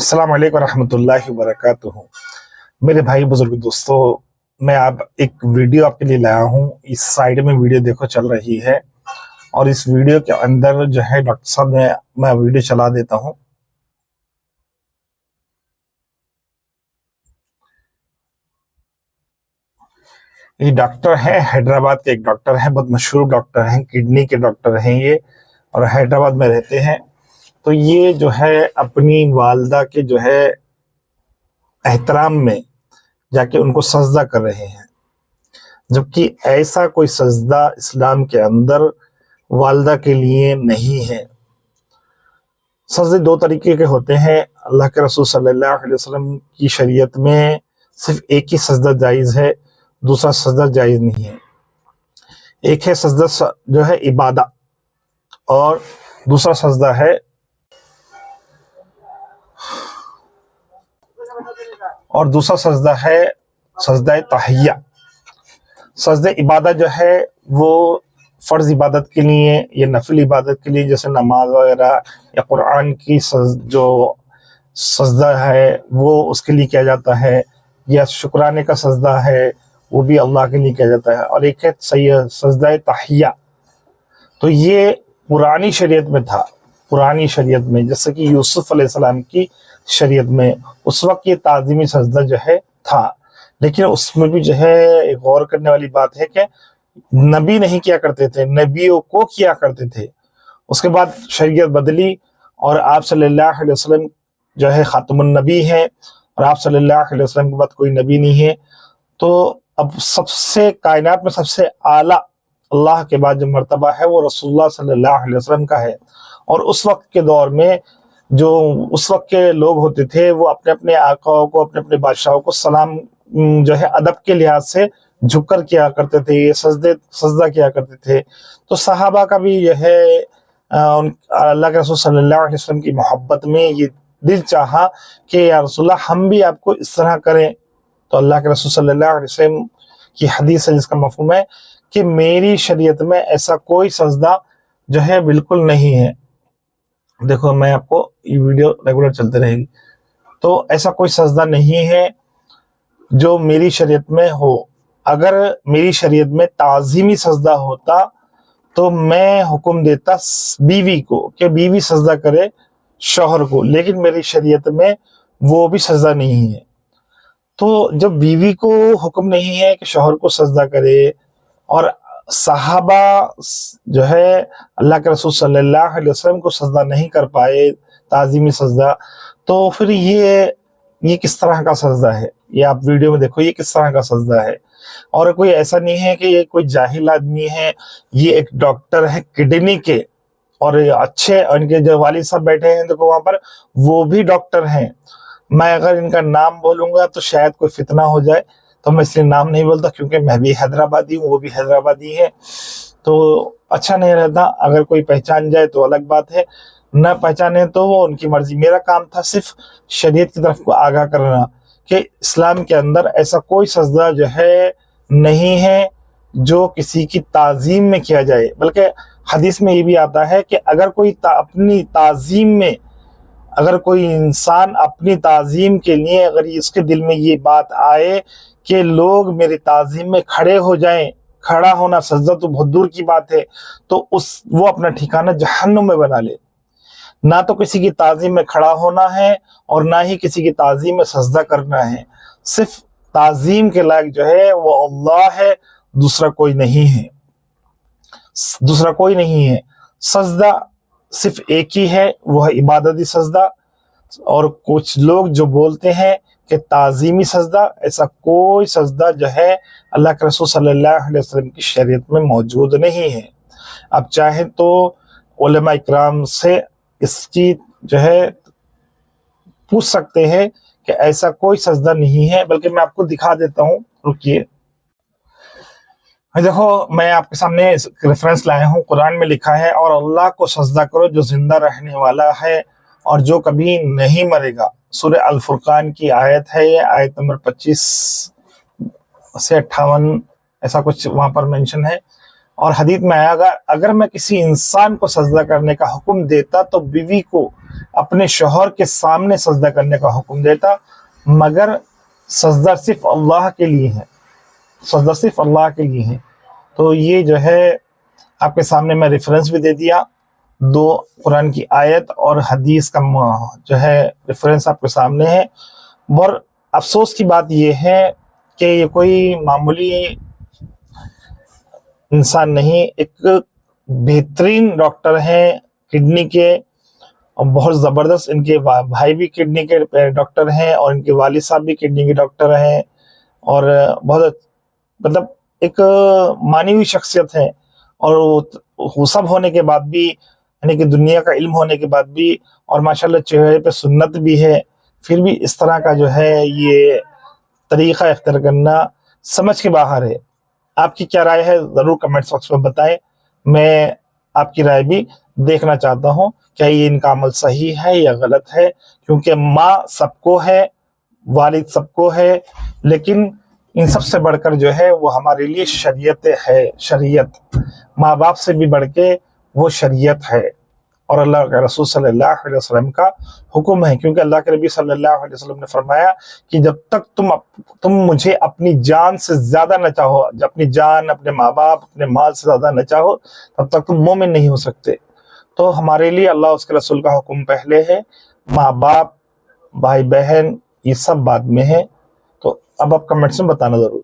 अस्सलाम वालेकुम रहमतुल्लाहि वबरकातुहू। मेरे भाई बुजुर्ग दोस्तों, मैं आप एक वीडियो आपके लिए लाया हूँ। इस साइड में वीडियो देखो चल रही है और इस वीडियो के अंदर जो है डॉक्टर साहब ने, मैं वीडियो चला देता हूँ। ये डॉक्टर है, हैदराबाद के एक डॉक्टर हैं, बहुत मशहूर डॉक्टर हैं, किडनी के डॉक्टर हैं ये, और हैदराबाद में रहते हैं। तो ये जो है अपनी वालदा के जो है एहतराम में जाके उनको सजदा कर रहे हैं, जबकि ऐसा कोई सजदा इस्लाम के अंदर वालदा के लिए नहीं है। सजदे दो तरीके के होते हैं। अल्लाह के रसूल सल्लल्लाहु अलैहि वसल्लम की शरीयत में सिर्फ एक ही सजदा जायज़ है, दूसरा सजदा जायज़ नहीं है। एक है सजदा जो है इबादा, और दूसरा सजदा है सजदा तहिया। सजदा इबादत जो है वो फ़र्ज़ इबादत के लिए या नफिल इबादत के लिए, जैसे नमाज वगैरह या कुरान की जो सजदा है वो उसके लिए किया जाता है, या शुक्राने का सजदा है वो भी अल्लाह के लिए किया जाता है। और एक है सजदा तहिया, तो ये पुरानी शरीयत में था। पुरानी शरीयत में जैसे कि यूसुफ अलैहिस्सलाम की शरीयत में उस वक्त ये ताज़ीमी सजदा जो है था, लेकिन उसमें भी जो है एक गौर करने वाली बात है कि नबी नहीं किया करते थे, नबियों को किया करते थे। उसके बाद शरीयत बदली और आप सल्लल्लाहु अलैहि वसल्लम जो है खातमुन नबी हैं, और आप सल्लल्लाहु अलैहि वसल्लम के बाद कोई नबी नहीं है। तो अब सबसे कायनात में सबसे आला अल्लाह के बाद जो मर्तबा है वो रसूलुल्लाह सल्लल्लाहु अलैहि वसल्लम का है। और उस वक्त के दौर में जो उस वक्त के लोग होते थे वो अपने अपने आकाओं को, अपने अपने बादशाहों को सलाम जो है अदब के लिहाज से झुककर किया करते थे, ये सजदा किया करते थे। तो सहाबा का भी यह है अल्लाह के रसूल सल्लल्लाहु अलैहि वसल्लम की मोहब्बत में ये दिल चाहा कि या रसूलल्लाह हम भी आपको इस तरह करें। तो अल्लाह के रसूल सल्लल्लाहु अलैहि वसल्लम की हदीस है जिसका मफ़हूम है कि मेरी शरीयत में ऐसा कोई सजदा जो है बिल्कुल नहीं है। देखो, मैं आपको ये वीडियो रेगुलर चलते रहेगी। तो ऐसा कोई सजदा नहीं है जो मेरी शरीयत में हो। अगर मेरी शरीयत में ताज़ीमी सजदा होता तो मैं हुक्म देता बीवी को कि बीवी सजदा करे शौहर को, लेकिन मेरी शरीयत में वो भी सजदा नहीं है। तो जब बीवी को हुक्म नहीं है कि शौहर को सजदा करे, और सहाबा जो है अल्लाह के रसूल सल्लल्लाहु अलैहि वसल्लम को सजदा नहीं कर पाए ताज़ीमी सजदा, तो फिर ये किस तरह का सजदा है? ये आप वीडियो में देखो, ये किस तरह का सजदा है। और कोई ऐसा नहीं है कि ये कोई जाहिल आदमी है, ये एक डॉक्टर है किडनी के, और अच्छे इनके जो वालिद साहब बैठे हैं देखो वहां पर, वो भी डॉक्टर हैं। मैं अगर इनका नाम बोलूंगा तो शायद कोई फितना हो जाए, तो मैं इसलिए नाम नहीं बोलता, क्योंकि मैं भी हैदराबादी हूँ, वो भी हैदराबादी है, तो अच्छा नहीं रहता। अगर कोई पहचान जाए तो अलग बात है, न पहचाने तो वो उनकी मर्जी। मेरा काम था सिर्फ शरीयत की तरफ को आगाह करना कि इस्लाम के अंदर ऐसा कोई सजदा जो है नहीं है जो किसी की ताज़ीम में किया जाए। बल्कि हदीस में ये भी आता है कि अगर कोई अपनी ताज़ीम में, अगर कोई इंसान अपनी ताज़ीम के लिए अगर इसके दिल में ये बात आए कि लोग मेरी ताज़ीम में खड़े हो जाएं, खड़ा होना सजदा तो बहुत दूर की बात है, तो वो अपना ठिकाना जहन्नुम में बना ले। ना तो किसी की ताज़ीम में खड़ा होना है और ना ही किसी की ताज़ीम में सजदा करना है। सिर्फ ताज़ीम के लायक जो है वो अल्लाह है, दूसरा कोई नहीं है, दूसरा कोई नहीं है। सजदा सिर्फ एक ही है, वो है इबादती सजदा। और कुछ लोग जो बोलते हैं कि ताज़ीमी सजदा, ऐसा कोई सजदा जो है अल्लाह के रसूल सल्लल्लाहु अलैहि वसल्लम की शरीयत में मौजूद नहीं है। अब चाहे तो उलमा इकराम से इसकी जो है पूछ सकते हैं कि ऐसा कोई सजदा नहीं है, बल्कि मैं आपको दिखा देता हूँ, रुकिए। देखो, मैं आपके सामने रेफरेंस लाया हूँ, कुरान में लिखा है, और अल्लाह को सजदा करो जो जिंदा रहने वाला है और जो कभी नहीं मरेगा। सूरह अल फुरकान की आयत है, ये आयत नंबर 25 से 58 ऐसा कुछ वहां पर मेंशन है। اور حدیث میں آیا اگر میں کسی انسان کو سجدہ کرنے کا حکم دیتا تو بیوی کو اپنے شوہر کے سامنے سجدہ کرنے کا حکم دیتا، مگر سجدہ صرف اللہ کے لیے ہے، سجدہ صرف اللہ کے لیے ہے۔ تو یہ جو ہے آپ کے سامنے میں ریفرنس بھی دے دیا، 2 قرآن کی آیت اور حدیث کا جو ہے ریفرنس آپ کے سامنے ہے۔ اور افسوس کی بات یہ ہے کہ یہ کوئی معمولی انسان نہیں، ایک بہترین ڈاکٹر ہیں کڈنی کے، اور بہت زبردست، ان کے بھائی بھی کڈنی کے ڈاکٹر ہیں اور ان کے والد صاحب بھی کڈنی کے ڈاکٹر ہیں، اور بہت مطلب ایک مانی ہوئی شخصیت ہے، اور وہ سب ہونے کے بعد بھی، یعنی کہ دنیا کا علم ہونے کے بعد بھی، اور ماشاءاللہ چہرے پہ سنت بھی ہے، پھر بھی اس طرح کا جو ہے یہ طریقہ اختیار کرنا سمجھ کے باہر ہے۔ آپ کی کیا رائے ہے ضرور کمنٹ باکس میں بتائیں، میں آپ کی رائے بھی دیکھنا چاہتا ہوں، کیا یہ ان کا عمل صحیح ہے یا غلط ہے، کیونکہ ماں سب کو ہے، والد سب کو ہے، لیکن ان سب سے بڑھ کر جو ہے وہ ہمارے لیے شریعت ہے، شریعت ماں باپ سے بھی بڑھ کے وہ شریعت ہے، اور اللہ کے رسول صلی اللہ علیہ وسلم کا حکم ہے، کیونکہ اللہ کے نبی صلی اللہ علیہ وسلم نے فرمایا کہ جب تک تم مجھے اپنی جان سے زیادہ نہ چاہو، اپنی جان، اپنے ماں باپ، اپنے مال سے زیادہ نہ چاہو، تب تک تم مومن نہیں ہو سکتے۔ تو ہمارے لیے اللہ اس کے رسول کا حکم پہلے ہے، ماں باپ، بھائی بہن، یہ سب بعد میں ہے۔ تو اب آپ کمنٹس میں بتانا ضرور۔